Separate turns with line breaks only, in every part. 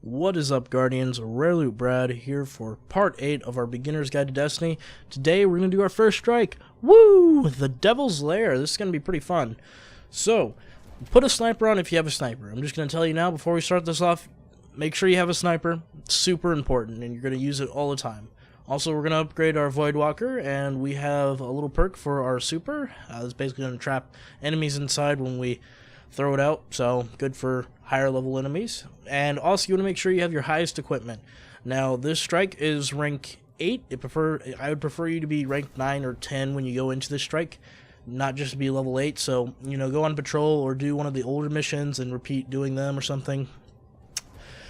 What is up, Guardians? Rare Loot Brad here for part 8 of our Beginner's Guide to Destiny. Today we're going to do our first strike. Woo! The Devil's Lair. This is going to be pretty fun. So, put a sniper on if you have a sniper. I'm just going to tell you now before we start this off, make sure you have a sniper. It's super important and you're going to use it all the time. Also, we're going to upgrade our Void Walker, and we have a little perk for our super. It's basically going to trap enemies inside when we throw it out, so good for higher level enemies. And also, you want to make sure you have your highest equipment. Now, this strike is rank 8. I would prefer you to be rank 9 or 10 when you go into this strike, not just to be level 8. So, you know, go on patrol or do one of the older missions and repeat doing them or something.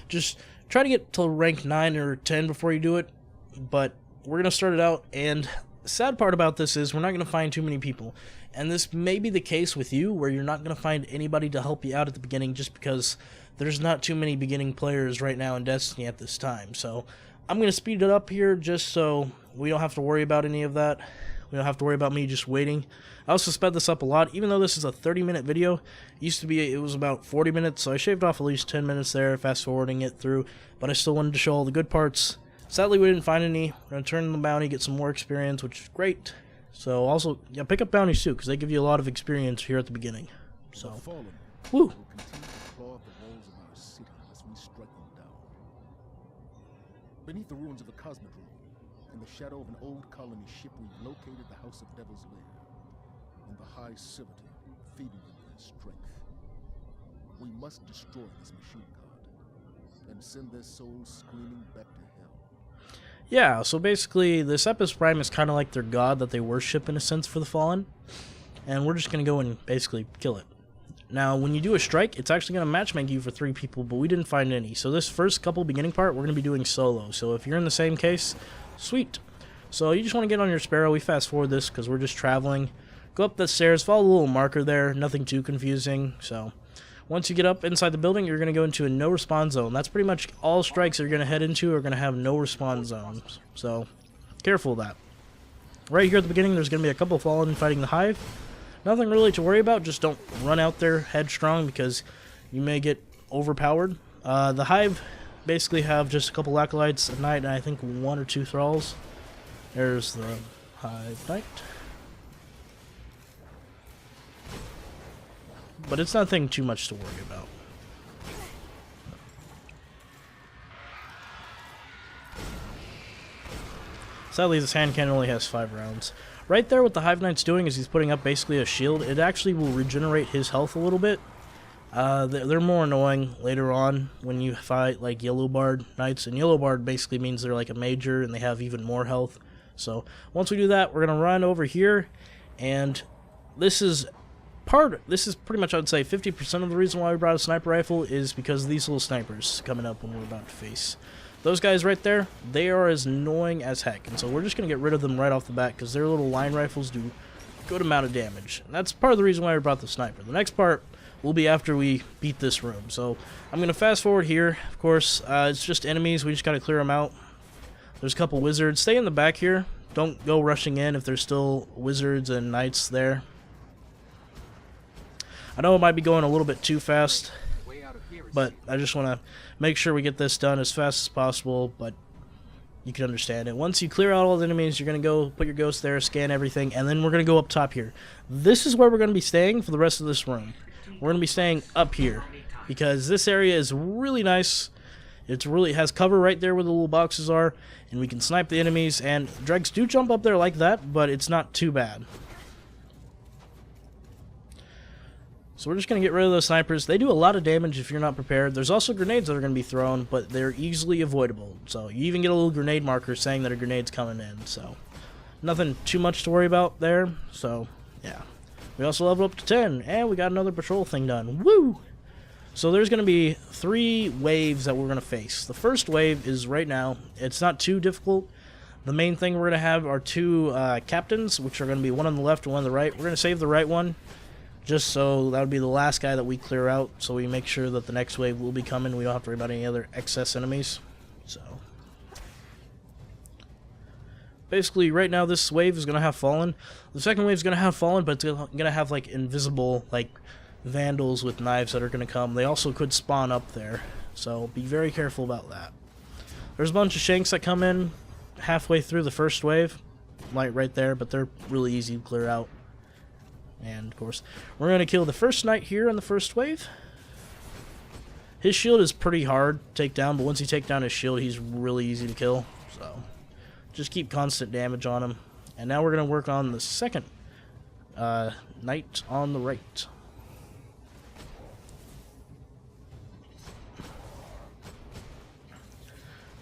Just try to get to rank 9 or 10 before you do it. But we're going to start it out, and the sad part about this is we're not going to find too many people. And this may be the case with you, where you're not going to find anybody to help you out at the beginning just because there's not too many beginning players right now in Destiny at this time. So I'm going to speed it up here just so we don't have to worry about any of that. We don't have to worry about me just waiting. I also sped this up a lot, even though this is a 30-minute video. It was about 40 minutes, so I shaved off at least 10 minutes there, fast-forwarding it through. But I still wanted to show all the good parts. Sadly, we didn't find any. We're going to turn in the bounty, get some more experience, which is great. So also, yeah, pick up bounties too, because they give you a lot of experience here at the beginning. So, woo!
Beneath the ruins of the Cosmodrome, in the shadow of an old colony ship, we've located the House of Devil's Lair, and the High Servitor feeding them their strength. We must destroy this machine god, and send their souls screaming back to hell.
Yeah, so basically, this Epis Prime is kind of like their god that they worship in a sense for the Fallen, and we're just going to go and basically kill it. Now, when you do a strike, it's actually going to matchmake you for 3 people, but we didn't find any. So this first couple beginning part, we're going to be doing solo. So if you're in the same case, sweet. So you just want to get on your sparrow. We fast forward this because we're just traveling. Go up the stairs, follow the little marker there, nothing too confusing. So once you get up inside the building, you're going to go into a no respawn zone. That's pretty much all strikes you're going to head into are going to have no respawn zones. So careful of that. Right here at the beginning, there's going to be a couple Fallen fighting the Hive. Nothing really to worry about, just don't run out there headstrong because you may get overpowered. The Hive basically have just a couple acolytes at night and I think 1 or 2 thralls. There's the Hive Knight. But it's nothing too much to worry about. Sadly, this hand cannon only has 5 rounds. Right there, what the Hive Knight's doing is he's putting up basically a shield. It actually will regenerate his health a little bit. They're more annoying later on when you fight like Yellow Bard Knights. And Yellow Bard basically means they're like a major and they have even more health. So once we do that, we're going to run over here. And this is pretty much, I would say, 50% of the reason why we brought a sniper rifle is because of these little snipers coming up when we're about to face. Those guys right there, they are as annoying as heck, and so we're just going to get rid of them right off the bat because their little line rifles do a good amount of damage. And that's part of the reason why we brought the sniper. The next part will be after we beat this room. So I'm going to fast forward here. Of course, it's just enemies. We just got to clear them out. There's a couple wizards. Stay in the back here. Don't go rushing in if there's still wizards and knights there. I know it might be going a little bit too fast, but I just want to make sure we get this done as fast as possible, but you can understand it. Once you clear out all the enemies, you're going to go put your ghost there, scan everything, and then we're going to go up top here. This is where we're going to be staying for the rest of this room. We're going to be staying up here because this area is really nice. It has cover right there where the little boxes are, and we can snipe the enemies, and dregs do jump up there like that, but it's not too bad. So we're just going to get rid of those snipers. They do a lot of damage if you're not prepared. There's also grenades that are going to be thrown, but they're easily avoidable. So you even get a little grenade marker saying that a grenade's coming in. So nothing too much to worry about there. So yeah. We also leveled up to 10, and we got another patrol thing done. Woo! So there's going to be 3 waves that we're going to face. The first wave is right now. It's not too difficult. The main thing we're going to have are 2 captains, which are going to be one on the left and one on the right. We're going to save the right one, just so that would be the last guy that we clear out, so we make sure that the next wave will be coming. We don't have to worry about any other excess enemies. So basically, right now this wave is going to have Fallen. The second wave is going to have Fallen, but it's going to have like invisible like vandals with knives that are going to come. They also could spawn up there. So be very careful about that. There's a bunch of shanks that come in halfway through the first wave. Right there, but they're really easy to clear out. And, of course, we're going to kill the first knight here in the first wave. His shield is pretty hard to take down, but once you take down his shield, he's really easy to kill. So, just keep constant damage on him. And now we're going to work on the second knight on the right.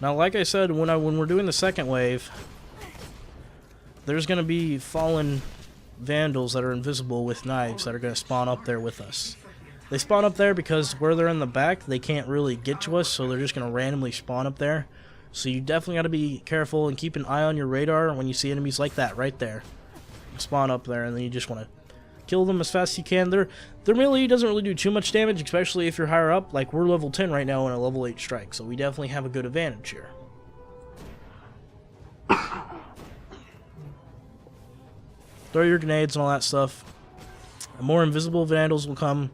Now, like I said, when we're doing the second wave, there's going to be fallen vandals that are invisible with knives that are going to spawn up there with us. They spawn up there because where they're in the back, they can't really get to us, so they're just going to randomly spawn up there. So you definitely got to be careful and keep an eye on your radar when you see enemies like that right there. Spawn up there, and then you just want to kill them as fast as you can. Their melee doesn't really do too much damage, especially if you're higher up. Like, we're level 10 right now in a level 8 strike, so we definitely have a good advantage here. Throw your grenades and all that stuff. More invisible vandals will come.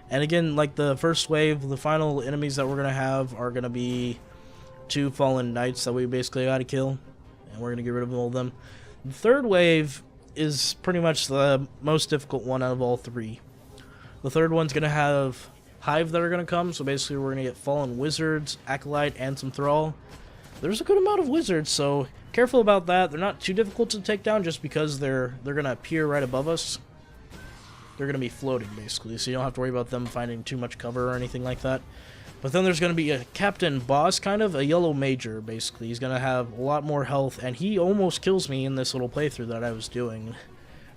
And again, like the first wave, the final enemies that we're going to have are going to be 2 fallen knights that we basically got to kill. And we're going to get rid of all of them. The third wave is pretty much the most difficult one out of all 3. The third one's going to have hive that are going to come. So basically we're going to get fallen wizards, acolyte, and some thrall. There's a good amount of wizards, so careful about that. They're not too difficult to take down just because they're going to appear right above us. They're going to be floating, basically, so you don't have to worry about them finding too much cover or anything like that. But then there's going to be a captain boss, kind of, a yellow major, basically. He's going to have a lot more health, and he almost kills me in this little playthrough that I was doing.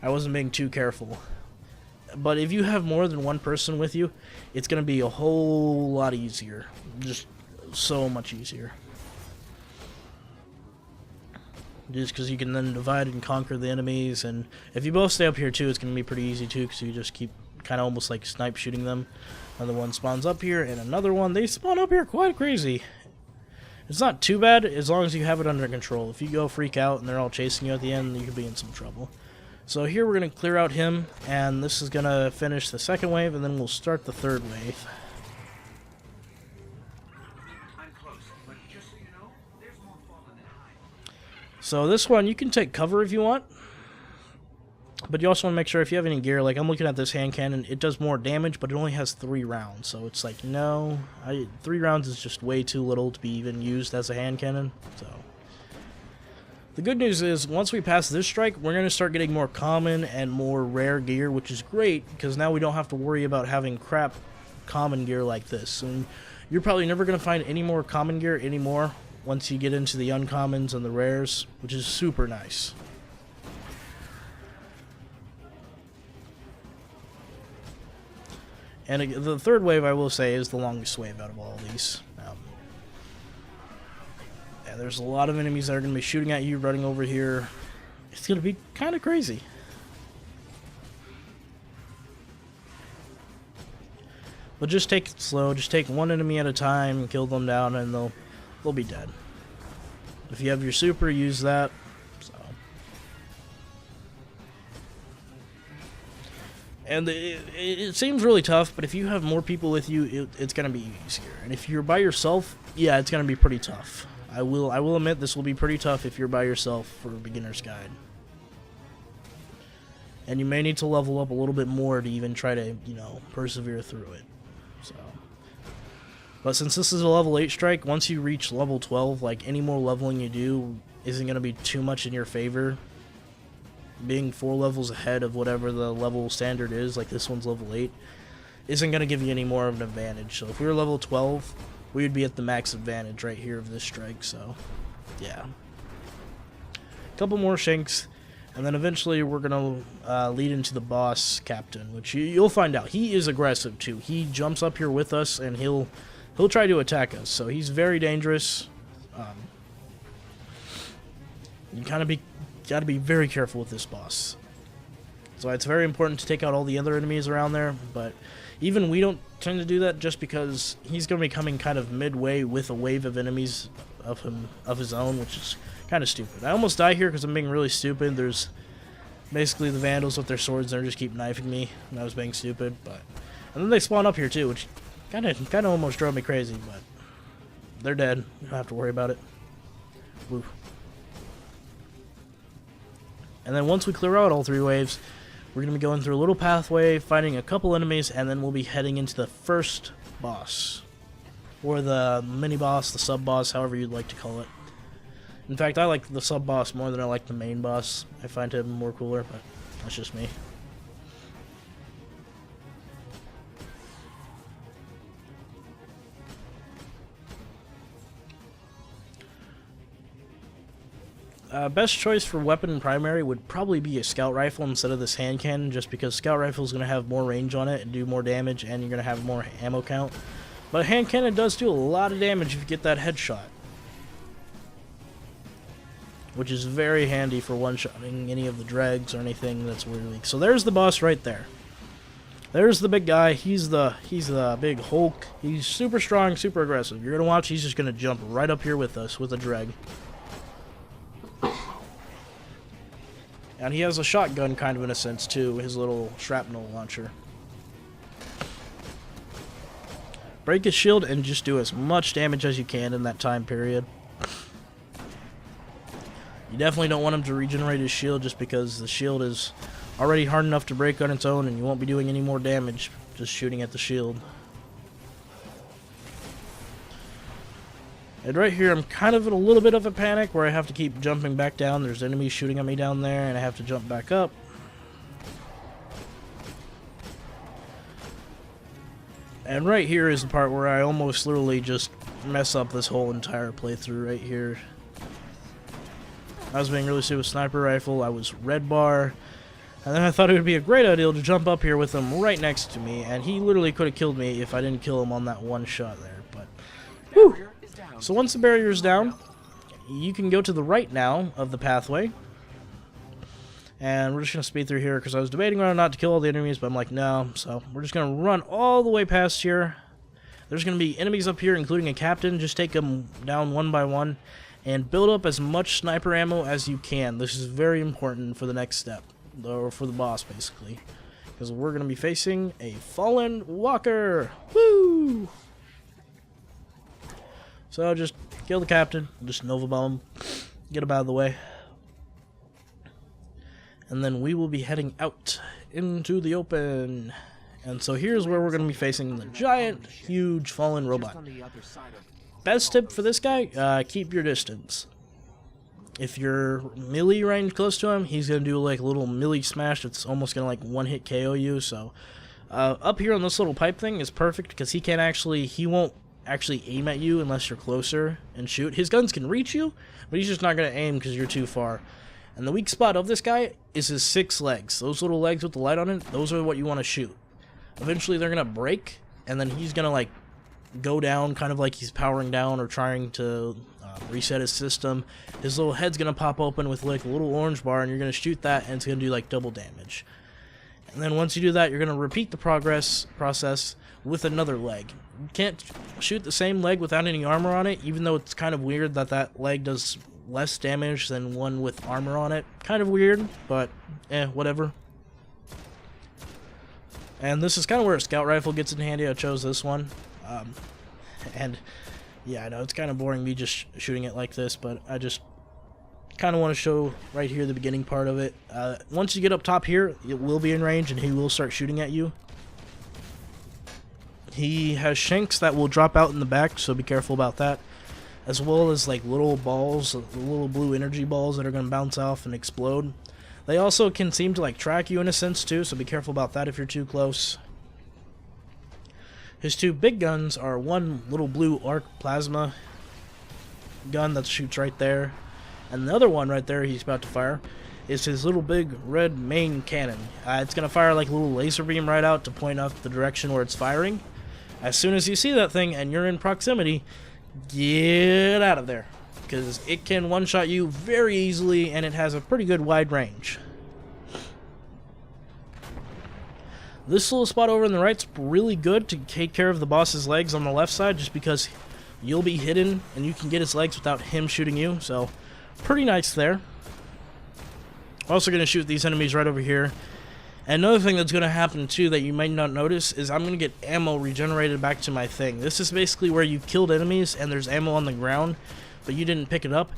I wasn't being too careful. But if you have more than one person with you, it's going to be a whole lot easier. Just so much easier. Just because you can then divide and conquer the enemies, and if you both stay up here too, it's going to be pretty easy too, because you just keep kind of almost like snipe shooting them. Another one spawns up here, and another one. They spawn up here quite crazy. It's not too bad as long as you have it under control. If you go freak out and they're all chasing you at the end, you could be in some trouble. So here we're going to clear out him, and this is going to finish the second wave, and then we'll start the third wave. So this one, you can take cover if you want, but you also want to make sure if you have any gear, like I'm looking at this hand cannon, it does more damage, but it only has 3 rounds, so it's like, no, 3 rounds is just way too little to be even used as a hand cannon. So the good news is, once we pass this strike, we're going to start getting more common and more rare gear, which is great, because now we don't have to worry about having crap common gear like this, and you're probably never going to find any more common gear anymore once you get into the uncommons and the rares, which is super nice. And the third wave, I will say, is the longest wave out of all of these. Yeah, there's a lot of enemies that are going to be shooting at you, running over here. It's going to be kind of crazy. But just take it slow. Just take one enemy at a time, kill them down, and they'll be dead. If you have your super, use that. So. And it seems really tough, but if you have more people with you, it's going to be easier. And if you're by yourself, yeah, it's going to be pretty tough. I will admit this will be pretty tough if you're by yourself for a beginner's guide. And you may need to level up a little bit more to even try to, persevere through it. So. But since this is a level 8 strike, once you reach level 12, like any more leveling you do isn't going to be too much in your favor. Being 4 levels ahead of whatever the level standard is, like this one's level 8, isn't going to give you any more of an advantage. So if we were level 12, we would be at the max advantage right here of this strike, so yeah. A couple more shanks, and then eventually we're going to lead into the boss captain, which you'll find out. He is aggressive too. He jumps up here with us, and he'll try to attack us, so he's very dangerous. You got to be very careful with this boss. So it's very important to take out all the other enemies around there, but even we don't tend to do that just because he's going to be coming kind of midway with a wave of enemies of his own, which is kind of stupid. I almost die here because I'm being really stupid. There's basically the vandals with their swords, and they just keep knifing me, and I was being stupid. And then they spawn up here too, which Kinda almost drove me crazy, but they're dead. You don't have to worry about it. Woo. And then once we clear out all 3 waves, we're going to be going through a little pathway, fighting a couple enemies, and then we'll be heading into the first boss. Or the mini-boss, the sub-boss, however you'd like to call it. In fact, I like the sub-boss more than I like the main boss. I find him more cooler, but that's just me. Best choice for weapon primary would probably be a scout rifle instead of this hand cannon, just because scout rifle is going to have more range on it and do more damage, and you're going to have more ammo count. But a hand cannon does do a lot of damage if you get that headshot, which is very handy for one-shotting any of the dregs or anything that's really weak. So there's the boss right there. There's the big guy. He's the big Hulk. He's super strong, super aggressive. You're going to watch, he's just going to jump right up here with us with a dreg. And he has a shotgun kind of in a sense too, his little shrapnel launcher. Break his shield and just do as much damage as you can in that time period. You definitely don't want him to regenerate his shield just because the shield is already hard enough to break on its own and you won't be doing any more damage just shooting at the shield. And right here, I'm kind of in a little bit of a panic where I have to keep jumping back down. There's enemies shooting at me down there, and I have to jump back up. And right here is the part where I almost literally just mess up this whole entire playthrough right here. I was being really stupid with sniper rifle. I was red bar. And then I thought it would be a great idea to jump up here with him right next to me. And he literally could have killed me if I didn't kill him on that one shot there. But, whew. So once the barrier is down, you can go to the right now of the pathway. And we're just going to speed through here because I was debating whether or not to kill all the enemies, but I'm like, no. So we're just going to run all the way past here. There's going to be enemies up here, including a captain. Just take them down one by one and build up as much sniper ammo as you can. This is very important for the next step, or for the boss, basically. Because we're going to be facing a fallen walker. Woo! So just kill the captain, just Nova Bomb, get him out of the way. And then we will be heading out into the open. And so here's where we're going to be facing the giant, huge fallen robot. Best tip for this guy, keep your distance. If you're melee range close to him, he's going to do like a little melee smash that's almost going to like one-hit KO you. So up here on this little pipe thing is perfect because he won't actually aim at you unless you're closer and shoot. His guns can reach you, but he's just not going to aim because you're too far. And the weak spot of this guy is his 6 legs. Those little legs with the light on it, those are what you want to shoot. Eventually they're going to break, and then he's going to like go down kind of like he's powering down or trying to reset his system. His little head's going to pop open with like a little orange bar, and you're going to shoot that, and it's going to do like double damage. And then once you do that, you're going to repeat the process with another leg. You can't shoot the same leg without any armor on it, even though it's kind of weird that that leg does less damage than one with armor on it. Kind of weird, but whatever. And this is kind of where a scout rifle gets in handy. I chose this one. And yeah, I know it's kind of boring me just shooting it like this, but I just kind of want to show right here the beginning part of it. Once you get up top here, it will be in range and he will start shooting at you. He has shanks that will drop out in the back, so be careful about that. As well as like little balls, little blue energy balls that are going to bounce off and explode. They also can seem to like track you in a sense too, so be careful about that if you're too close. His 2 big guns are one little blue arc plasma gun that shoots right there, and the other one right there he's about to fire is his little big red main cannon. It's going to fire like a little laser beam right out to point out the direction where it's firing. As soon as you see that thing and you're in proximity, get out of there, because it can one-shot you very easily and it has a pretty good wide range. This little spot over on the right's really good to take care of the boss's legs on the left side, just because you'll be hidden and you can get his legs without him shooting you, so pretty nice there. Also going to shoot these enemies right over here. And another thing that's going to happen too that you might not notice is I'm going to get ammo regenerated back to my thing. This is basically where you killed enemies and there's ammo on the ground, but you didn't pick it up.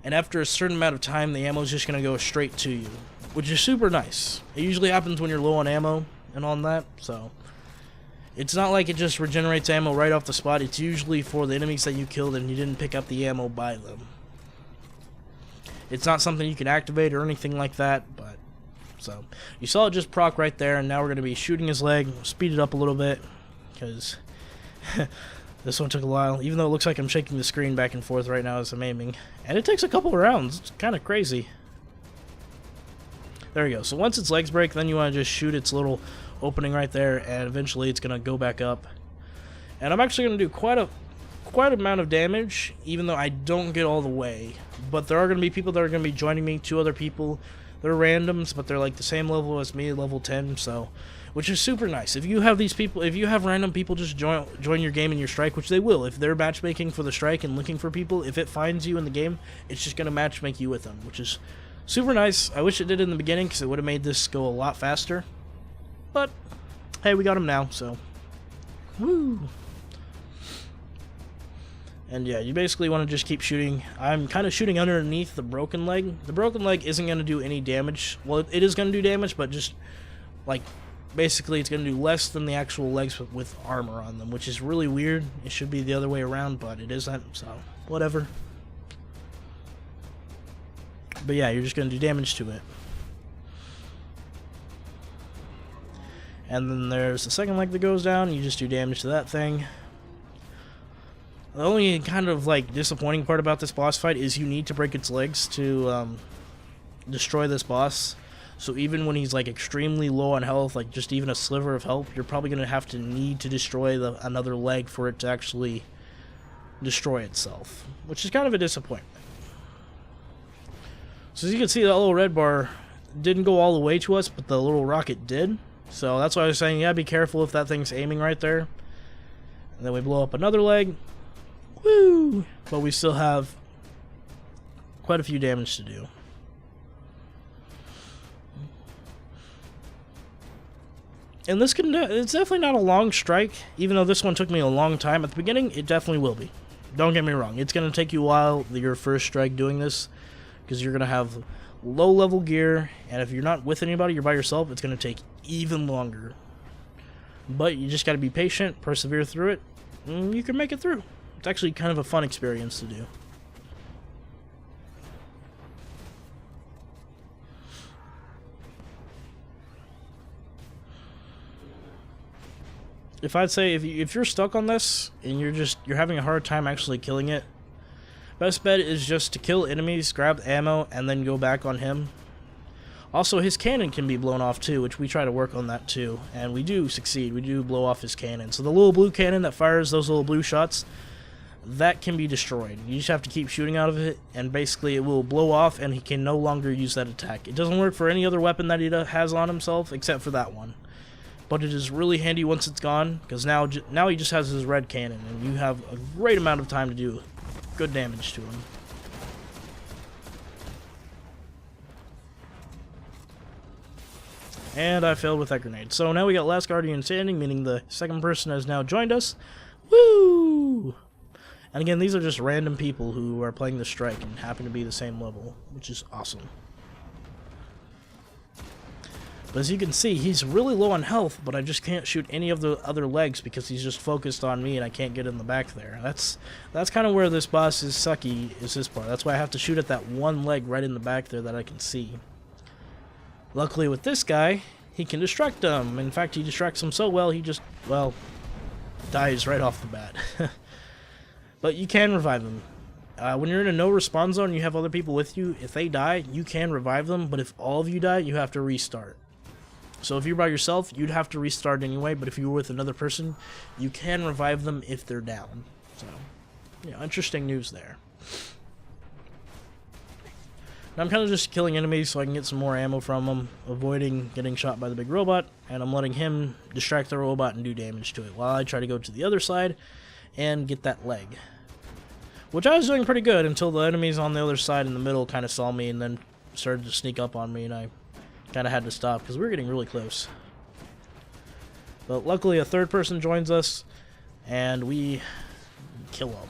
And after a certain amount of time, the ammo is just going to go straight to you, which is super nice. It usually happens when you're low on ammo and all that, so it's not like it just regenerates ammo right off the spot. It's usually for the enemies that you killed and you didn't pick up the ammo by them. It's not something you can activate or anything like that, but so you saw it just proc right there, and now we're going to be shooting his leg. Speed it up a little bit because this one took a while, even though it looks like I'm shaking the screen back and forth right now as I'm aiming, and it takes a couple of rounds. It's kind of crazy. There we go. So once its legs break, then you want to just shoot its little opening right there, and eventually it's going to go back up. And I'm actually going to do quite a amount of damage, even though I don't get all the way. But there are going to be people that are going to be joining me, 2 other people. They're randoms, but they're like the same level as me, level 10, so which is super nice. If you have these people, if you have random people just join your game in your strike, which they will, if they're matchmaking for the strike and looking for people, if it finds you in the game, it's just going to matchmake you with them, which is super nice. I wish it did in the beginning because it would have made this go a lot faster. But hey, we got him now, so woo. And yeah, you basically want to just keep shooting. I'm kind of shooting underneath the broken leg. The broken leg isn't going to do any damage. Well, it is going to do damage, but just, like, basically it's going to do less than the actual legs with armor on them, which is really weird. It should be the other way around, but it isn't, so whatever. But yeah, you're just going to do damage to it. And then there's the second leg that goes down. You just do damage to that thing. The only kind of like disappointing part about this boss fight is you need to break its legs to destroy this boss. So even when he's like extremely low on health, like just even a sliver of health, you're probably going to have to need to destroy another leg for it to actually destroy itself, which is kind of a disappointment. So as you can see, that little red bar didn't go all the way to us, but the little rocket did. So that's why I was saying, yeah, be careful if that thing's aiming right there. And then we blow up another leg. Woo! But we still have quite a few damage to do. And this it's definitely not a long strike, even though this one took me a long time at the beginning. It definitely will be. Don't get me wrong. It's going to take you a while, your first strike doing this, because you're going to have low level gear, and if you're not with anybody, you're by yourself, it's going to take even longer. But you just got to be patient, persevere through it, and you can make it through. It's actually kind of a fun experience to do. If I'd say if you're stuck on this and you're having a hard time actually killing it, best bet is just to kill enemies, grab ammo, and then go back on him. Also, his cannon can be blown off too, which we try to work on that too, and we do succeed. We do blow off his cannon. So the little blue cannon that fires those little blue shots, that can be destroyed. You just have to keep shooting out of it, and basically it will blow off, and he can no longer use that attack. It doesn't work for any other weapon that he has on himself, except for that one. But it is really handy once it's gone, because now he just has his red cannon, and you have a great amount of time to do good damage to him. And I failed with that grenade. So now we got Last Guardian standing, meaning the second person has now joined us. Woo! And again, these are just random people who are playing the strike and happen to be the same level, which is awesome. But as you can see, he's really low on health, but I just can't shoot any of the other legs because he's just focused on me and I can't get in the back there. That's kind of where this boss is sucky, is this part. That's why I have to shoot at that one leg right in the back there that I can see. Luckily with this guy, he can distract them. In fact, he distracts them so well, he just, well, dies right off the bat. But you can revive them. When you're in a no respawn zone and you have other people with you, if they die, you can revive them, but if all of you die, you have to restart. So if you're by yourself, you'd have to restart anyway, but if you were with another person, you can revive them if they're down. So, yeah, interesting news there. Now I'm kind of just killing enemies so I can get some more ammo from them, avoiding getting shot by the big robot, and I'm letting him distract the robot and do damage to it, while I try to go to the other side and get that leg. Which I was doing pretty good until the enemies on the other side in the middle kind of saw me and then started to sneak up on me, and I kind of had to stop because we were getting really close. But luckily a third person joins us, and we kill him.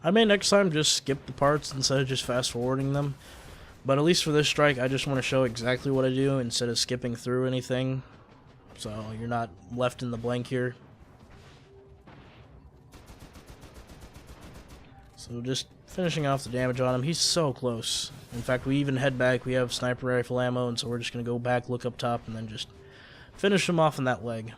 I may next time just skip the parts instead of just fast forwarding them. But at least for this strike, I just want to show exactly what I do instead of skipping through anything. So you're not left in the blank here. So just finishing off the damage on him. He's so close. In fact, we even head back. We have sniper rifle ammo, and so we're just going to go back, look up top, and then just finish him off in that leg.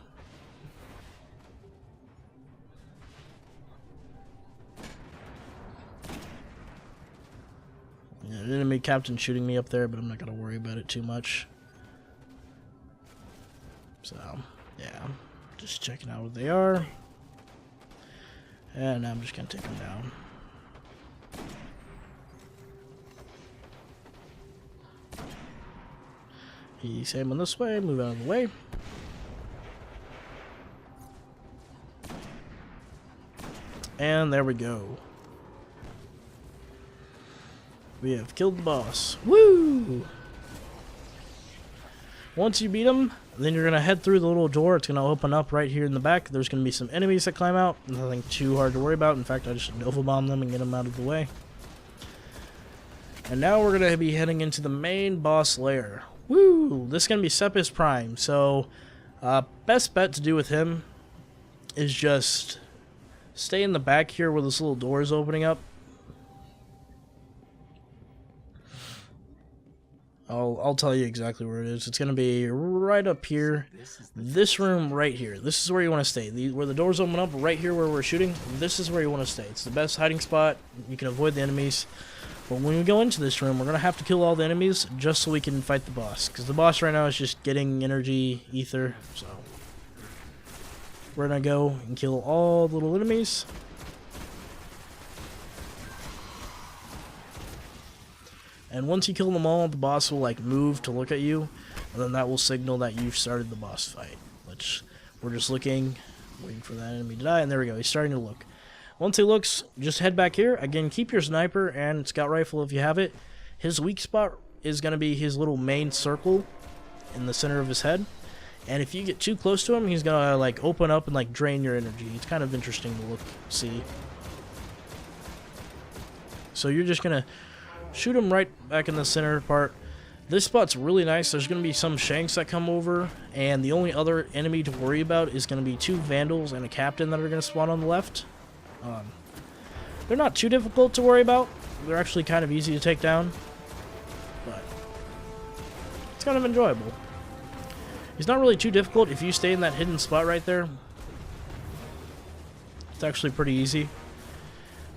Yeah, the enemy captain shooting me up there, but I'm not going to worry about it too much. So, yeah, just checking out what they are. And I'm just going to take them down. He's aiming this way, move out of the way. And there we go. We have killed the boss. Woo! Once you beat him, then you're going to head through the little door. It's going to open up right here in the back. There's going to be some enemies that climb out. Nothing too hard to worry about. In fact, I just Nova Bomb them and get them out of the way. And now we're going to be heading into the main boss lair. Woo! This is going to be Sepis Prime. So, best bet to do with him is just stay in the back here where this little door is opening up. I'll tell you exactly where it is. It's going to be right up here. This room right here. This is where you want to stay. Where the doors open up, right here where we're shooting, this is where you want to stay. It's the best hiding spot. You can avoid the enemies. But when we go into this room, we're going to have to kill all the enemies just so we can fight the boss. Because the boss right now is just getting energy, ether. So we're going to go and kill all the little enemies. And once you kill them all, the boss will like move to look at you, and then that will signal that you've started the boss fight. Which we're just looking, waiting for that enemy to die, and there we go. He's starting to look. Once he looks, just head back here. Again, keep your sniper and scout rifle if you have it. His weak spot is going to be his little main circle in the center of his head. And if you get too close to him, he's going to like open up and like drain your energy. It's kind of interesting to see. So you're just going to shoot him right back in the center part. This spot's really nice. There's going to be some shanks that come over, and the only other enemy to worry about is going to be 2 vandals and a captain that are going to spawn on the left. They're not too difficult to worry about. They're actually kind of easy to take down, but it's kind of enjoyable. He's not really too difficult if you stay in that hidden spot right there. It's actually pretty easy.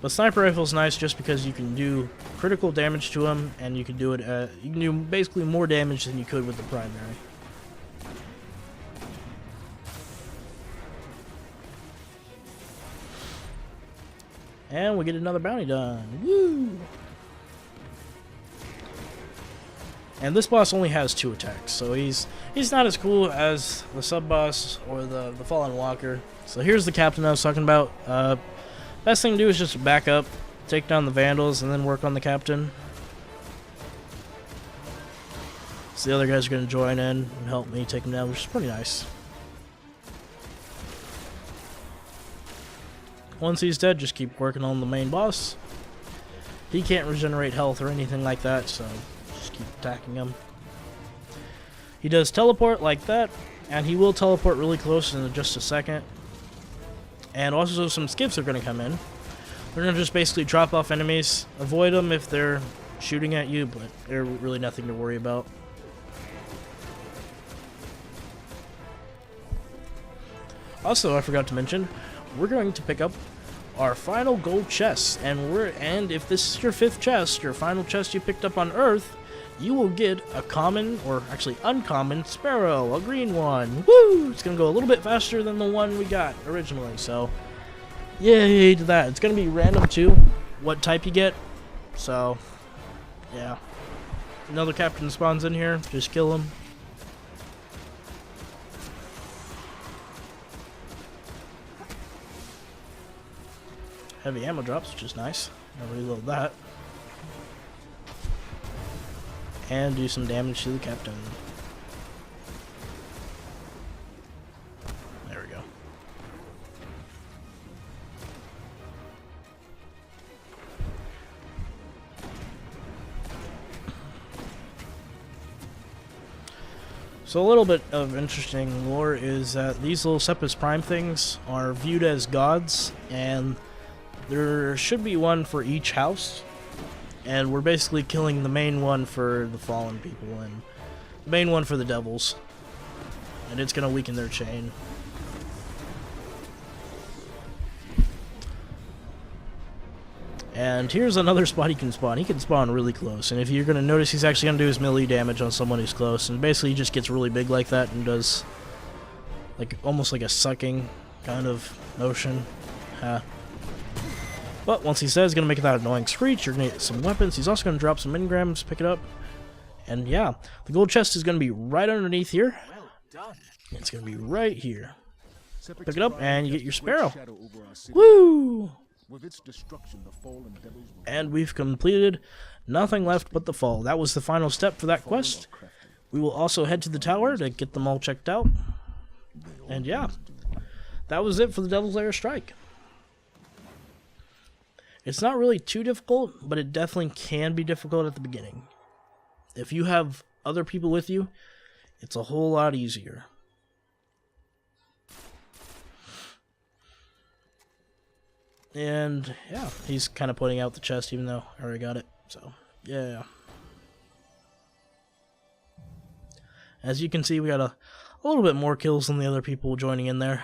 But sniper rifle's nice just because you can do critical damage to him, and you can do it. You can do basically more damage than you could with the primary. And we get another bounty done. Woo! And this boss only has 2 attacks, so he's not as cool as the sub boss or the Fallen Walker. So here's the captain I was talking about. Best thing to do is just back up, take down the vandals, and then work on the captain. So the other guys are going to join in and help me take him down, which is pretty nice. Once he's dead, just keep working on the main boss. He can't regenerate health or anything like that, so just keep attacking him. He does teleport like that, and he will teleport really close in just a second. And also some skips are going to come in. They're going to just basically drop off enemies. Avoid them if they're shooting at you, but they're really nothing to worry about. Also, I forgot to mention, we're going to pick up our final gold chest. And if this is your 5th chest, your final chest you picked up on Earth, you will get a common, or actually uncommon, sparrow, a green one. Woo! It's going to go a little bit faster than the one we got originally, so yay to that. It's going to be random too, what type you get, so yeah. Another captain spawns in here, just kill him. heavy ammo drops, which is nice. I'll reload that. And do some damage to the captain. There we go. So a little bit of interesting lore is that these little Sepus Prime things are viewed as gods, and there should be one for each house, and we're basically killing the main one for the fallen people and the main one for the devils, and it's going to weaken their chain. And here's another spot he can spawn. He can spawn really close, and if you're going to notice, he's actually going to do his melee damage on someone who's close, and basically he just gets really big like that and does like almost like a sucking kind of motion. But once he says, he's going to make that annoying screech. You're going to get some weapons. He's also going to drop some engrams, pick it up. And yeah, the gold chest is going to be right underneath here.
Well done.
It's going to be right here. Pick it up and you get your
Casts
sparrow.
great shadow over our city.
Woo!
With its destruction, the fallen devils will
And we've completed nothing left but the fall. That was the final step for that quest. We will also head to the tower to get them all checked out. And yeah, that was it for the Devil's Lair strike. It's not really too difficult, but it definitely can be difficult at the beginning. If you have other people with you, it's a whole lot easier. And yeah, he's kind of putting out the chest even though I already got it. So yeah. As you can see, we got a little bit more kills than the other people joining in there.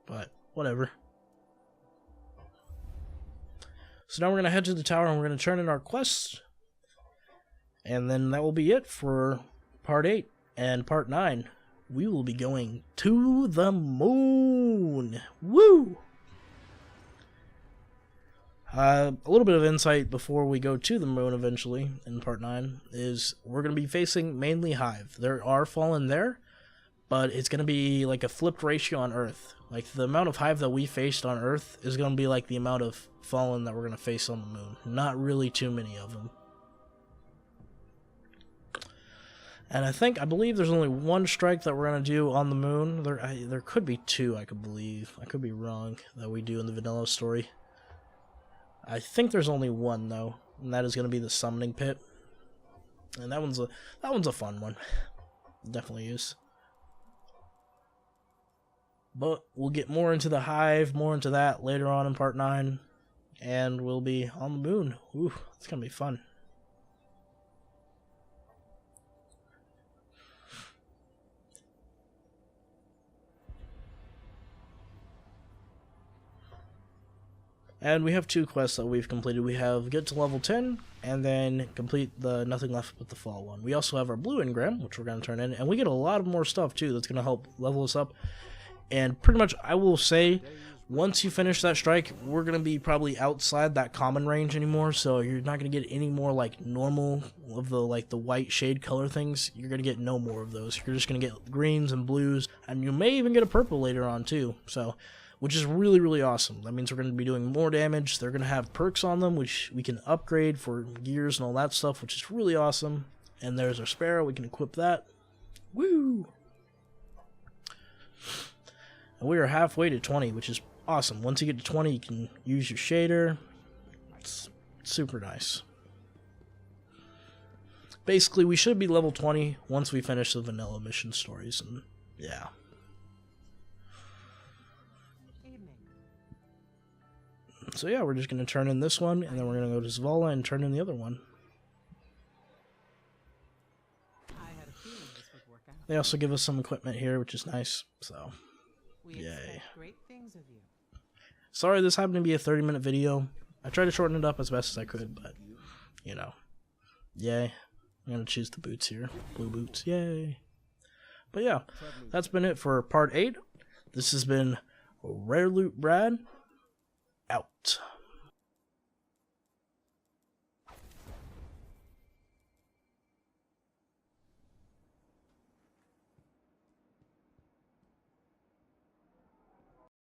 But whatever. So now we're going to head to the tower and we're going to turn in our quest. And then that will be it for part 8 and part 9. We will be going to the moon. Woo! A little bit of insight before we go to the moon eventually in part 9 is we're going to be facing mainly Hive. There are Fallen there, but it's going to be like a flipped ratio on Earth. Like the amount of Hive that we faced on Earth is going to be like the amount of Fallen that we're going to face on the moon. Not really too many of them. And I believe there's only one strike that we're going to do on the moon. There could be two, I believe. I could be wrong, that we do in the vanilla story. I think there's only one though, and that is going to be the summoning pit. And that one's a fun one. Definitely is. But we'll get more into the Hive, more into that later on in part 9, and we'll be on the moon. Ooh, it's going to be fun. And we have two quests that we've completed. We have get to level 10, and then complete the Nothing Left But the Fall one. We also have our blue engram, which we're going to turn in, and we get a lot of more stuff too that's going to help level us up. And pretty much, I will say, once you finish that strike, we're going to be probably outside that common range anymore, so you're not going to get any more like normal of the white shade color things. You're going to get no more of those. You're just going to get greens and blues, and you may even get a purple later on too, so, which is really, really awesome. That means we're going to be doing more damage. They're going to have perks on them, which we can upgrade for gears and all that stuff, which is really awesome. And there's our sparrow. We can equip that. Woo! And we are halfway to 20, which is awesome. Once you get to 20, you can use your shader. It's super nice. Basically, we should be level 20 once we finish the vanilla mission stories, and yeah. So yeah, we're just going to turn in this one, and then we're going to go to Zavala and turn in the other one. They also give us some equipment here, which is nice, so yay.
Great things of you.
Sorry this happened to be a 30-minute video. I tried to shorten it up as best as I could, but, you know. Yay. I'm going to choose the boots here. Blue boots, yay. But yeah, that's been it for part 8. This has been Rare Loot Brad, out.